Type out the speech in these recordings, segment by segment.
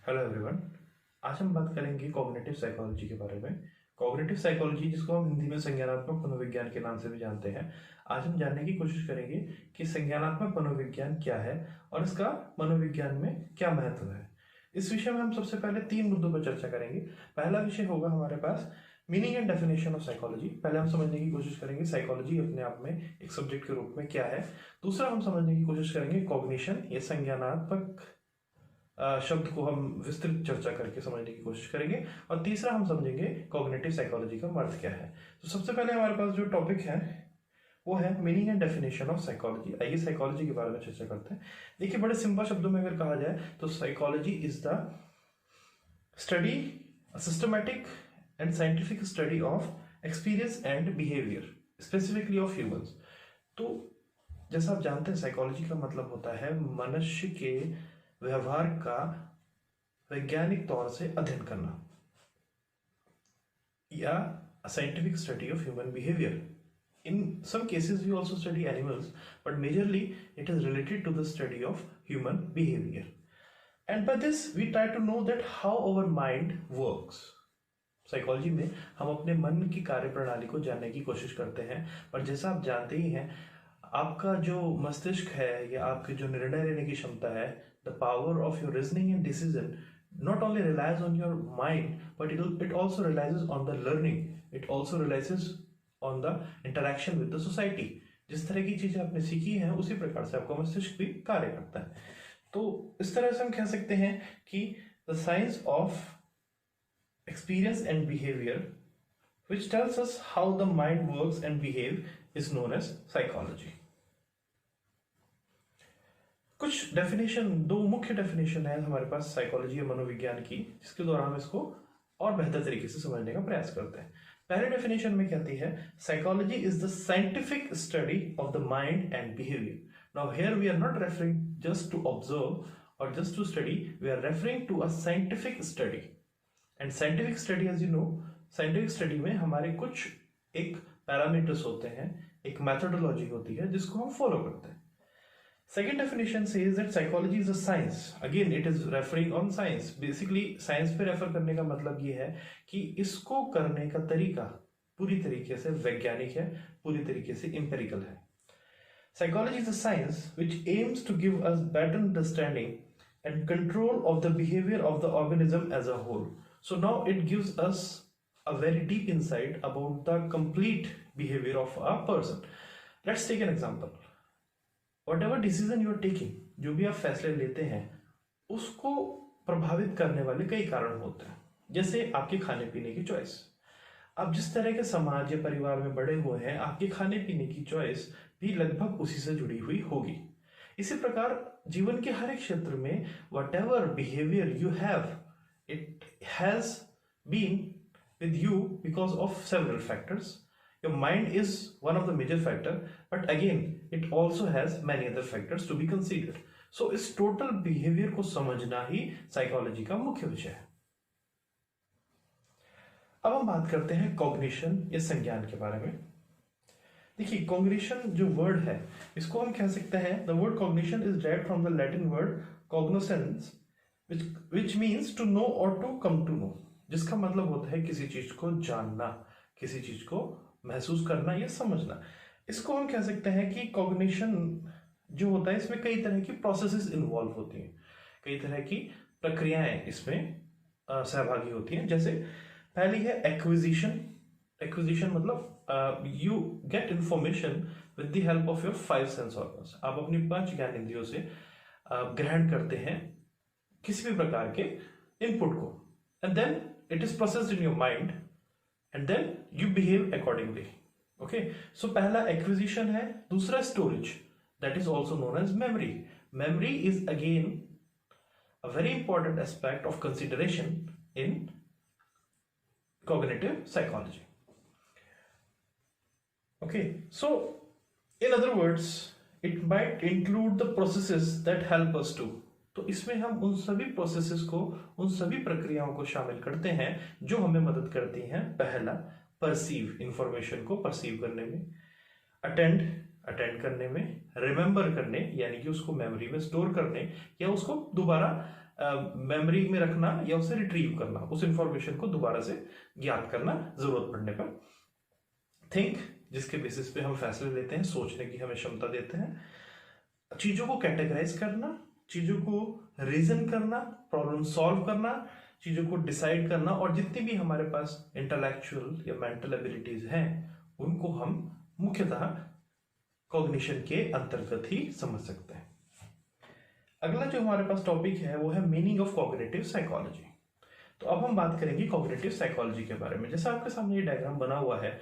Hello everyone. आज हम बात करेंगे कॉग्निटिव साइकोलॉजी के बारे में। कॉग्निटिव साइकोलॉजी, जिसको हम हिंदी में संज्ञानात्मक मनोविज्ञान के नाम से भी जानते हैं, आज हम जानने की कोशिश करेंगे कि संज्ञानात्मक मनोविज्ञान क्या है और इसका मनोविज्ञान में क्या महत्व है। इस विषय में हम सबसे पहले 3 मुद्दों पर चर्चा करेंगे। पहला विषय होगा हमारे पास meaning and definition of psychology. पहले हम समझने की कोशिश करेंगे साइकोलॉजी अपने आप में एक सब्जेक्ट के रूप में क्या है। दूसरा, हम समझने की कोशिश करेंगे कॉग्निशन, ये संज्ञानात्मक शब्द को हम विस्तृत चर्चा करके समझने की कोशिश करेंगे। और तीसरा, हम समझेंगे कॉग्निटिव साइकोलॉजी का अर्थ क्या है। तो सबसे पहले हमारे पास जो टॉपिक है वो है meaning and definition of psychology. आइए साइकोलॉजी के बारे में चर्चा करते हैं। देखिए, बड़े सिंपल शब्दों में अगर कहा जाए तो psychology is the study, systematic and scientific study of experience and behaviour specifically of humans. तो जैसा आप जानते हैं, साइकोलॉजी का मतलब होता है मनुष्य के व्यवहार का वैज्ञानिक तौर से अध्ययन करना, या scientific study of human behaviour. In some cases we also study animals, but majorly it is related to the study of human behavior. And by this we try to know that how our mind works. Psychology में हम अपने मन की कार्य प्रणाली को जानने की कोशिश करते हैं। पर जैसा आप जानते ही हैं, आपका जो मस्तिष्क है या आपके जो निर्णय लेने की क्षमता है, the power of your reasoning and decision not only relies on your mind, but it also relies on the learning. It also relies on the interaction with the society. जिस तरह की चीजें आपने सीखी हैं उसी प्रकार से आपका मस्तिष्क भी कार्य करता है। तो इस तरह से हम कह सकते हैं कि the science of experience and behavior which tells us how the mind works and behave is known as psychology. कुछ डेफिनेशन, 2 मुख्य डेफिनेशन है हमारे पास साइकोलॉजी या मनोविज्ञान की, जिसके द्वारा हम इसको और बेहतर तरीके से समझने का प्रयास करते हैं। पहले डेफिनेशन में कहती है, psychology is the scientific study of the mind and behaviour. Now here we are not referring just to observe और just to study, we are referring to a scientific study. And scientific study, as you know, scientific study में हमारे कुछ एक parameters होते हैं, एक methodology होती है जिसको हम फॉलो करते हैं। Second definition says that psychology is a science. Again, it is referring on science. Basically, science पे रेफर करने का मतलब ये है कि इसको करने का तरीका पूरी तरीके से वैज्ञानिक है, पूरी तरीके से empirical है। Psychology is a science which aims to give us better understanding and control of the behavior of the organism as a whole. So now it gives us a very deep insight about the complete behavior of a person. Let's take an example. Whatever decision you are taking, जो भी आप फैसले लेते हैं, उसको प्रभावित करने वाले कई कारण होते हैं। जैसे आपके खाने पीने की चॉइस। आप जिस तरह के समाज या परिवार में बड़े हुए हैं, आपके खाने पीने की चॉइस भी लगभग उसी से जुड़ी हुई होगी। इसी प्रकार जीवन के हर एक क्षेत्र में whatever behavior you have, it has been with you because of several factors. Your mind is one of the major factor, but again it also has many other factors to be considered. So इस total behavior को समझना ही psychology का मुख्य विषय है। अब हम बात करते हैं कॉग्निशन या संज्ञान के बारे में। देखिए, कॉग्निशन जो वर्ड है, इसको हम कह सकते हैं, the word cognition is derived from the Latin word cognoscens, which means to know or to come to know, जिसका मतलब होता है किसी चीज को जानना, किसी चीज को महसूस करना या समझना। इसको हम कह सकते हैं कि कॉग्निशन जो होता है, इसमें कई तरह की प्रोसेसेस इन्वॉल्व होती हैं, कई तरह की प्रक्रियाएं इसमें सहभागी होती हैं। जैसे पहली है एक्विजिशन। एक्विजिशन मतलब you get information with the help of your 5 sense organs. आप अपनी 5 ज्ञानेंद्रियों से ग्रहण करते हैं किसी भी प्रकार के इनपुट को, and then it is processed in your mind and then you behave accordingly. Okay, so पहला acquisition है। दूसरा storage, that is also known as memory. Memory is again a very important aspect of consideration in cognitive psychology. Okay, so in other words, it might include the processes that help us to, तो इसमें हम उन सभी processes को, उन सभी प्रक्रियाओं को शामिल करते हैं जो हमें मदद करती हैं। पहला, परसीव, इंफॉर्मेशन को परसीव करने में, अटेंड करने में, रिमेंबर करने यानी कि उसको मेमोरी में स्टोर करने या उसको दोबारा मेमोरी में रखना या उसे रिट्रीव करना, उस इंफॉर्मेशन को दोबारा से ज्ञात करना जरूरत पड़ने पर। थिंक, जिसके बेसिस पे हम फैसले लेते हैं, सोचने की हमें क्षमता देते हैं। चीजों को कैटेगराइज करना, चीजों को रीजन करना, प्रॉब्लम सॉल्व करना, चीजों को डिसाइड करना, और जितनी भी हमारे पास इंटेलेक्चुअल या मेंटल एबिलिटीज हैं उनको हम मुख्यतः कॉग्निशन के अंतर्गत ही समझ सकते हैं। अगला जो हमारे पास टॉपिक है वो है मीनिंग ऑफ कॉग्निटिव साइकोलॉजी। तो अब हम बात करेंगे कॉग्निटिव साइकोलॉजी के बारे में। जैसा आपके सामने ये डायग्राम बना हुआ है,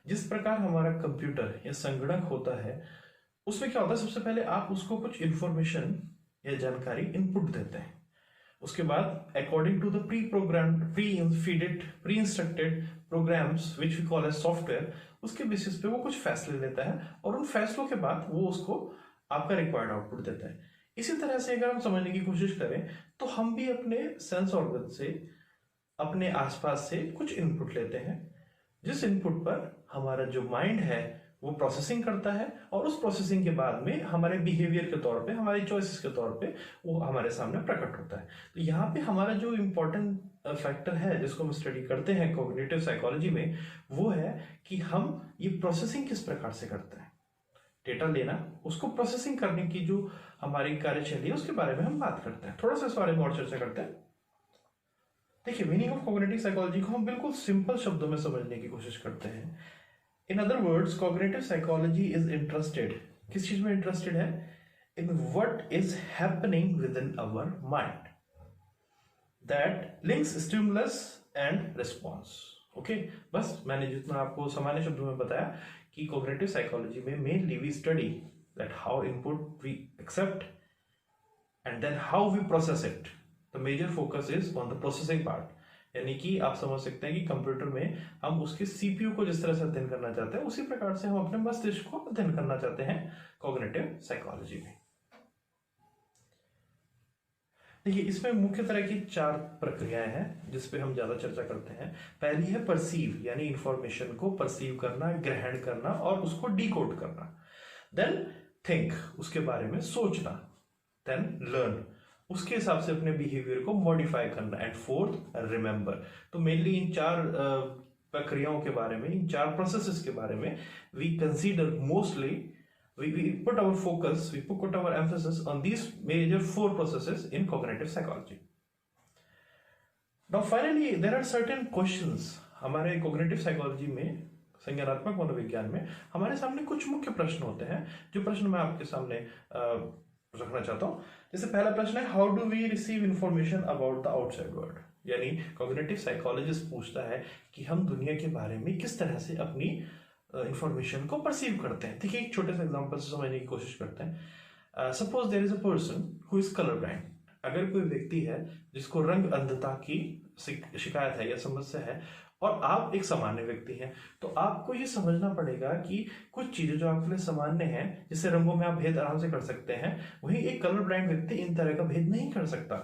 जिस प्रकार हमारा कंप्यूटर या संगणक होता है, उसमें क्या होता है, सबसे पहले आप उसको कुछ इंफॉर्मेशन या जानकारी इनपुट देते हैं। उसके बाद according to the pre programmed, pre instructed programs which we call as software, उसके बेसिस पे वो कुछ फैसले लेता है और उन फैसलों के बाद वो उसको आपका रिक्वायर्ड आउटपुट देता है। इसी तरह से अगर हम समझने की कोशिश करें तो हम भी अपने सेंस ऑर्गन से, अपने आसपास से कुछ इनपुट लेते हैं, जिस इनपुट पर हमारा जो माइंड है वो प्रोसेसिंग करता है, और उस प्रोसेसिंग के बाद में हमारे बिहेवियर के तौर पे, हमारी चॉइसेस के तौर पे वो हमारे सामने प्रकट होता है। तो यहाँ पे हमारा जो इम्पोर्टेंट फैक्टर है जिसको हम स्टडी करते हैं कॉग्निटिव साइकोलॉजी में, वो है कि हम ये प्रोसेसिंग किस प्रकार से करते हैं। डेटा लेना, उसको प्रोसेसिंग करने की जो हमारी कार्यशैली है उसके बारे में हम बात करते हैं। थोड़ा सा इस बारे में और चर्चा करते हैं। देखिए, मीनिंग ऑफ कॉग्निटिव साइकोलॉजी को हम बिल्कुल सिंपल शब्दों में समझने की कोशिश करते हैं। In other words, cognitive psychology is interested, किस चीज में इंटरेस्टेड है, in what is happening with in our mind that links stimulus and response. Okay, बस मैंने जितना आपको सामान्य शब्दों में बताया कि कॉग्निटिव साइकोलॉजी में mainly we study that how input we accept and then how we process it. The major focus is on the processing part. यानी कि आप समझ सकते हैं कि कंप्यूटर में हम उसके सीपीयू को जिस तरह से अध्ययन करना चाहते हैं, उसी प्रकार से हम अपने मस्तिष्क को अध्ययन करना चाहते हैं कॉग्निटिव साइकोलॉजी में। देखिए, इसमें मुख्य तरह की 4 प्रक्रियाएं हैं जिस पे हम ज्यादा चर्चा करते हैं। पहली है परसीव, यानी इंफॉर्मेशन को परसीव करना, ग्रहण करना और उसको डिकोड करना। देन थिंक, उसके बारे में सोचना। देन लर्न, उसके हिसाब से अपने बिहेवियर को मॉडिफाई करना। And fourth, remember. तो मेनली इन 4 प्रक्रियाओं के बारे में, इन 4 प्रोसेसेस के बारे में we consider mostly, we put our focus, we put our emphasis on these major 4 processes in cognitive psychology. Now finally there are certain questions हमारे cognitive psychology में, संज्ञानात्मक मनोविज्ञान में हमारे सामने कुछ मुख्य प्रश्न होते हैं, जो प्रश्न मैं आपके सामने रखना चाहता हूं। जैसे पहला प्रश्न है, how do we receive information about the outside world. यानी कॉग्निटिव साइकोलॉजिस्ट पूछता है कि हम दुनिया के बारे में किस तरह से अपनी इंफॉर्मेशन को परसीव करते हैं। ठीक है, एक छोटे से एग्जांपल से समझने की कोशिश करते हैं। Suppose there is a person who is colour blind. अगर कोई व्यक्ति है जिसको रंग अंधता की शिकायत है या समस्या है, और आप एक सामान्य व्यक्ति हैं, तो आपको ये समझना पड़ेगा कि कुछ चीजें जो आपके लिए सामान्य हैं, जिससे रंगों में आप भेद आराम से कर सकते हैं, वही एक कलर ब्लाइंड व्यक्ति इन तरह का भेद नहीं कर सकता।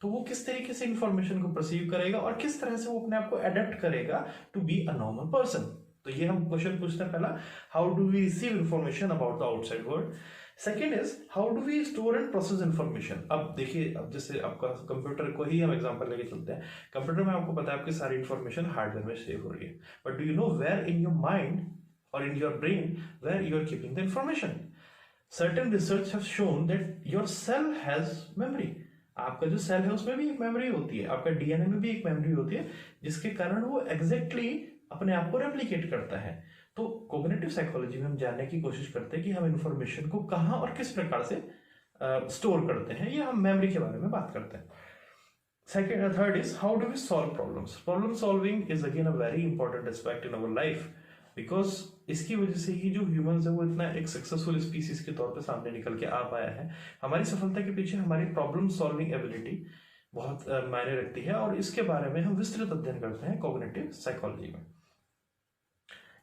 तो वो किस तरीके से इंफॉर्मेशन को परसीव करेगा और किस तरह से वो अपने आप को अडेप्ट करेगा to be a normal person. तो ये हम क्वेश्चन पूछते हैं पहला, how do we receive information about the outside world. Second is, how do we store and process information. अब देखिए, अब जैसे आपका कंप्यूटर को ही हम एग्जांपल लेके चलते हैं। कंप्यूटर में आपको पता है आपकी सारी इंफॉर्मेशन हार्डवेयर में सेव हो रही है, but do you know where in your mind और in your brain where you are keeping the information. Certain research have shown that your cell has memory. आपका जो सेल है उसमें भी एक मेमोरी होती है, आपका डीएनए में भी एक मेमोरी होती है, जिसके कारण वो एग्जैक्टली अपने आप को रेप्लिकेट करता है। तो कॉग्निटिव साइकोलॉजी में हम जानने की कोशिश करते हैं कि हम इंफॉर्मेशन को कहां और किस प्रकार से स्टोर करते हैं, या हम मेमोरी के बारे में बात करते हैं। Second, third is, how do we solve problems. Problem solving is again a very important aspect in our life, because इसकी वजह से ही जो ह्यूमंस है वो इतना एक सक्सेसफुल स्पीसीज के तौर पे सामने निकल के आ पाया है। हमारी सफलता के पीछे हमारी प्रॉब्लम सॉल्विंग एबिलिटी बहुत मायने रखती है, और इसके बारे में हम विस्तृत अध्ययन करते हैं कॉग्निटिव साइकोलॉजी में।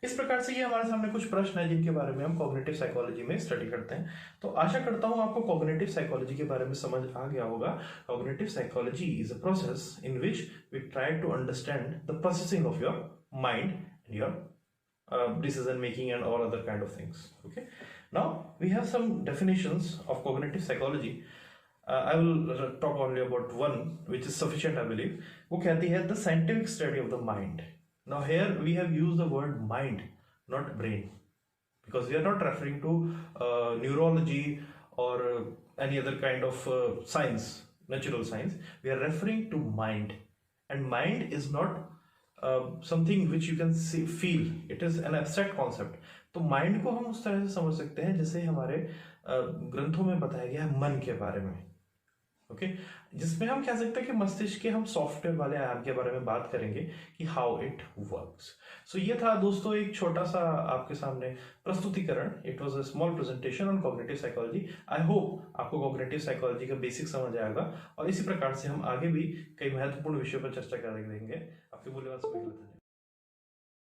इस प्रकार से ये हमारे सामने कुछ प्रश्न है जिनके बारे में हम कॉग्निटिव साइकोलॉजी में स्टडी करते हैं। तो आशा करता हूं आपको कॉग्निटिव साइकोलॉजी के बारे में समझ आ गया होगा। Cognitive psychology is a process in which we try to understand the processing of your mind and your decision making and all other kind of things. Okay, now we have some definitions of cognitive psychology. I will talk only about one which is sufficient I believe. वो कहती है the scientific study of the mind. Now here we have used the word mind, not brain, because we are not referring to neurology or any other kind of science, natural science. We are referring to mind, and mind is not something which you can see, feel. It is an abstract concept. तो mind को हम उस तरह से समझ सकते हैं जैसे हमारे ग्रंथों में बताया गया है मन के बारे में. ओके जिसमें हम कह सकते हैं कि मस्तिष्क के हम सॉफ्टवेयर वाले आयाम के बारे में बात करेंगे कि हाउ इट वर्क्स. सो ये था दोस्तों एक छोटा सा आपके सामने प्रस्तुतिकरण. It was a small presentation on cognitive psychology. I hope आपको कॉग्निटिव साइकोलॉजी का बेसिक समझ आएगा और इसी प्रकार से हम आगे भी कई महत्वपूर्ण विषयों पर चर्चा करेंगे. आपके मूल्यवान समय के लिए धन्यवाद.